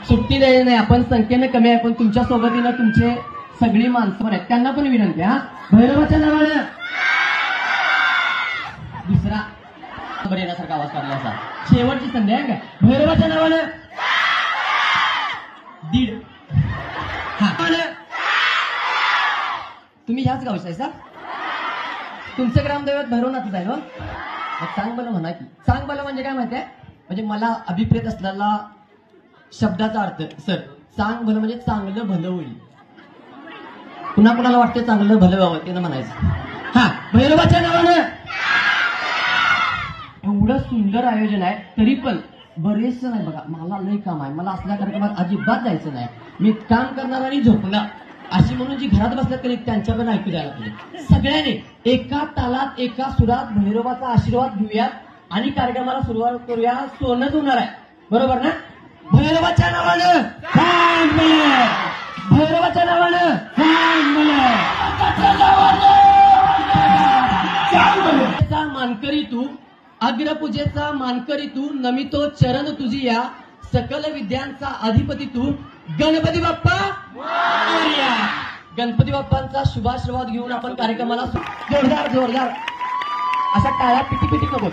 सुट्टी द्यायची नाही. आपण संख्येने कमी आहे, पण तुमच्या सोबतीनं तुमचे सगळी माणसं आहेत, त्यांना पण विनंती. हा, भैरवाच्या नावानं दुसरा बरं येण्यासारखा आवाज काढला असा. शेवटची संधी आहे का? भैरवाच्या नावानं दीड. हा, तुम्ही ह्याच गावचा आहे सर? तुमचं ग्रामदैवत भैरवनाथच आहे ना? चांग बलं म्हणा की. चांग बलं म्हणजे काय माहिती आहे? म्हणजे मला अभिप्रेत असलेला शब्दाचा अर्थ सर, चांग भलं म्हणजे चांगलं भलं होईल. पुन्हा कुणाला वाटतं चांगलं भलं व्हावं ते म्हणायचं. हा, भैरवाच्या नावानं एवढं सुंदर आयोजन आहे, तरी पण बरेचसं नाही बघा. मला लई काम आहे, मला असल्या कार्यक्रमात अजिबात जायचं नाही. मी काम करणार आणि झोपणार अशी म्हणून जी घरात बसल्यात तरी त्यांच्याकडे ऐकू द्यायला पाहिजे. सगळ्यांनी एका तालात एका सुरात भैरवाचा आशीर्वाद घेऊयात आणि कार्यक्रमाला सुरुवात करूया. सोनच होणार आहे, बरोबर ना? भैरवाच्या नावानं सांग मला, भैरवाच्या नावानं सांग मला. मानकरी तू, अग्रपूजेचा मानकरी तू, नमितो चरण तुझी या, सकल विद्यांचा अधिपती तू, गणपती बाप्पा मोरया. गणपती बाप्पांचा शुभाशीर्वाद घेऊन आपण कार्यक्रमाला जोरदार जोरदार अशा टाळ्या पिटी पिटी नको.